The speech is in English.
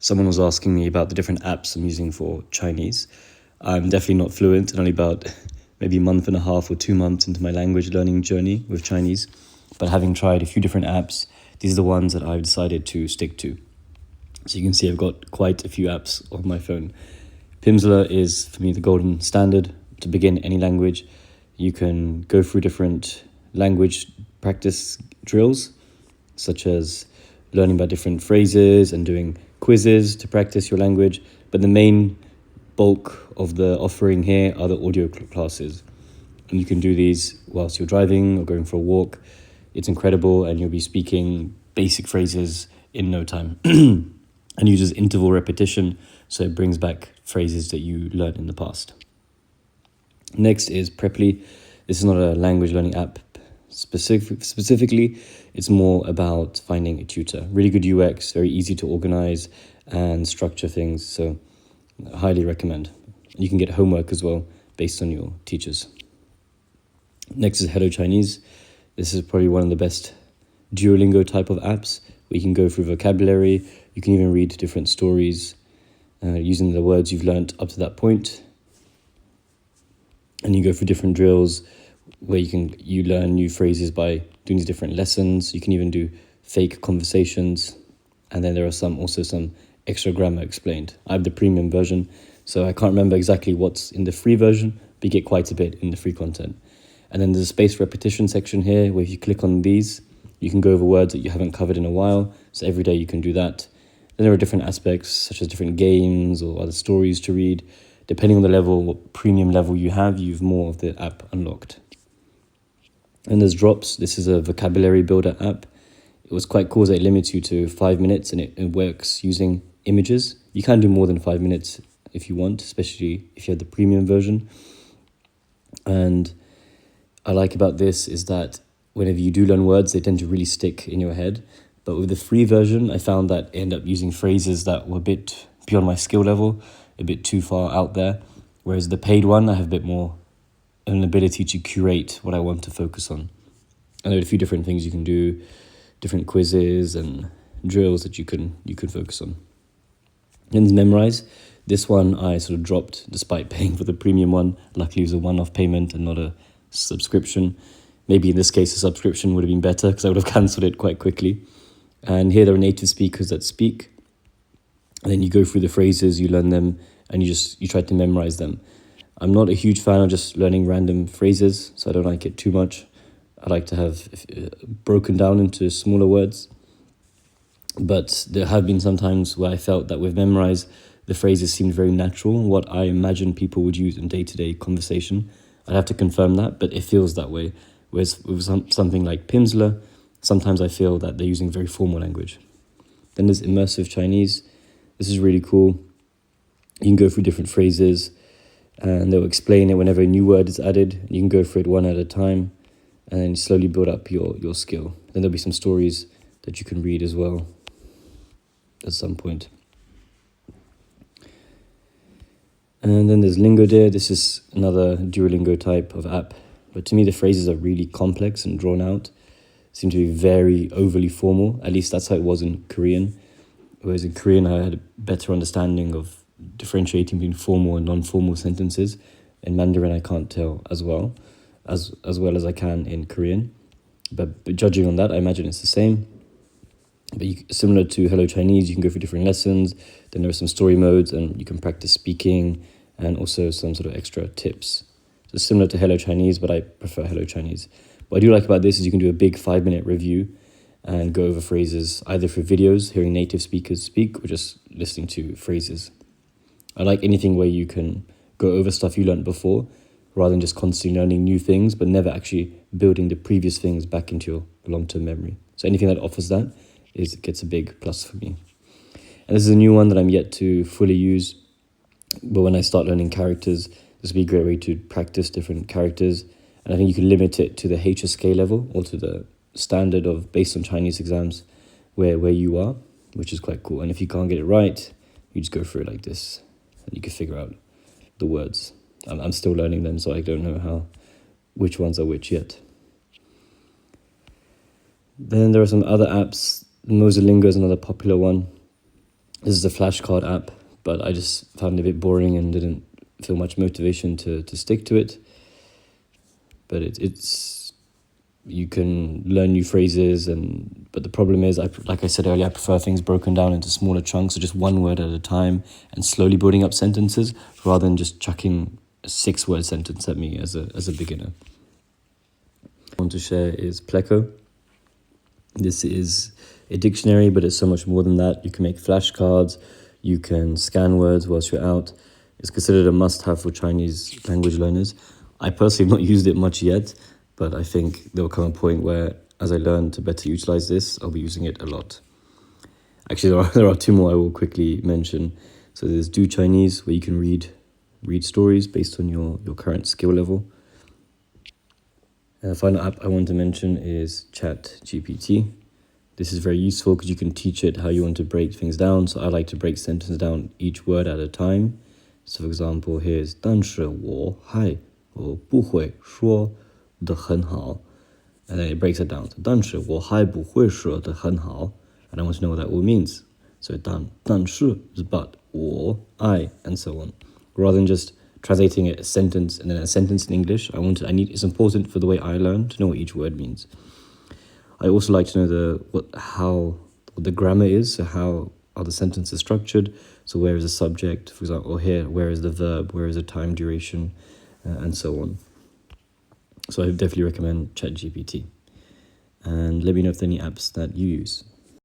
someone was asking me about the different apps I'm using for Chinese. I'm definitely not fluent and only about maybe a month and a half or 2 months into my language learning journey with Chinese. But having tried a few different apps, these are the ones that I've decided to stick to. So you can see I've got quite a few apps on my phone. Pimsleur is, for me, the golden standard to begin any language. You can go through different language practice drills, such as learning about different phrases and doing quizzes to practice your language. But the main bulk of the offering here are the audio classes. And you can do these whilst you're driving or going for a walk. It's incredible, and you'll be speaking basic phrases in no time. And uses interval repetition, so it brings back phrases that you learned in the past. Next is Preply. This is not a language learning app specifically. It's more about finding a tutor. Really good UX, very easy to organize and structure things, so I highly recommend. You can get homework as well based on your teachers. Next is Hello Chinese. This is probably one of the best Duolingo type of apps where you can go through vocabulary. You can even read different stories using the words you've learnt up to that point. And you go through different drills where you learn new phrases by doing these different lessons. You can even do fake conversations. And then there are also some extra grammar explained. I have the premium version, so I can't remember exactly what's in the free version, but you get quite a bit in the free content. And then there's a spaced repetition section here where if you click on these, you can go over words that you haven't covered in a while. So every day you can do that. Then there are different aspects, such as different games or other stories to read. Depending on the level, what premium level you have more of the app unlocked. And there's Drops. This is a vocabulary builder app. It was quite cool that it limits you to 5 minutes, and it works using images. You can do more than 5 minutes if you want, especially if you have the premium version. And I like about this is that whenever you do learn words, they tend to really stick in your head. But with the free version, I found that I end up using phrases that were a bit beyond my skill level, a bit too far out there. Whereas the paid one, I have a bit more an ability to curate what I want to focus on. And there are a few different things you can do, different quizzes and drills that you can focus on. Then there's Memrise. This one I sort of dropped despite paying for the premium one. Luckily it was a one-off payment and not a subscription. Maybe in this case a subscription would have been better because I would have cancelled it quite quickly. And here there are native speakers that speak. And then you go through the phrases, you learn them, and you try to memorize them. I'm not a huge fan of just learning random phrases, so I don't like it too much. I like to have broken down into smaller words. But there have been some times where I felt that with Memrise, the phrases seemed very natural, what I imagine people would use in day-to-day conversation. I'd have to confirm that, but it feels that way. Whereas with something like Pimsleur, sometimes I feel that they're using very formal language. Then there's Immersive Chinese. This is really cool. You can go through different phrases and they'll explain it whenever a new word is added. You can go through it one at a time and then slowly build up your skill. Then there'll be some stories that you can read as well at some point. And then there's Lingodeer. This is another Duolingo type of app. But to me, the phrases are really complex and drawn out. Seem to be very overly formal. At least that's how it was in Korean. Whereas in Korean, I had a better understanding of differentiating between formal and non-formal sentences. In Mandarin, I can't tell as well as I can in Korean. But judging on that, I imagine it's the same. But similar to Hello Chinese, you can go through different lessons. Then there are some story modes, and you can practice speaking, and also some sort of extra tips. So it's similar to Hello Chinese, but I prefer Hello Chinese. What I do like about this is you can do a big 5-minute review and go over phrases, either through videos, hearing native speakers speak, or just listening to phrases. I like anything where you can go over stuff you learned before, rather than just constantly learning new things, but never actually building the previous things back into your long-term memory. So anything that offers that gets a big plus for me. And this is a new one that I'm yet to fully use, but when I start learning characters, this would be a great way to practice different characters. And I think you can limit it to the HSK level or to the standard of based on Chinese exams where you are, which is quite cool. And if you can't get it right, you just go through it like this and you can figure out the words. I'm still learning them, so I don't know which ones are which yet. Then there are some other apps. Mozalingo is another popular one. This is a flashcard app, but I just found it a bit boring and didn't feel much motivation to stick to it. But it's you can learn new phrases, but the problem is, like I said earlier, I prefer things broken down into smaller chunks, so just one word at a time, and slowly building up sentences rather than just chucking a 6-word sentence at me as a beginner. What I want to share is Pleco. This is a dictionary, but it's so much more than that. You can make flashcards, you can scan words whilst you're out. It's considered a must-have for Chinese language learners. I personally have not used it much yet, but I think there will come a point where, as I learn to better utilize this, I'll be using it a lot. Actually, there are 2 more I will quickly mention. So there's Do Chinese, where you can read stories based on your current skill level. And the final app I want to mention is ChatGPT. This is very useful because you can teach it how you want to break things down. So I like to break sentences down each word at a time. So for example, here's 但是我还不会说得很好. And then it breaks it down. So 但是我还不会说得很好. And I want to know what that all means. So 但是 is but, 我, I, and so on. Rather than just translating a sentence and then a sentence in English, it's important for the way I learn to know what each word means. I also like to know what the grammar is, so how are the sentences structured. So where is the subject, for example, or here, where is the verb, where is the time duration, and so on. So I definitely recommend ChatGPT. And let me know if there are any apps that you use.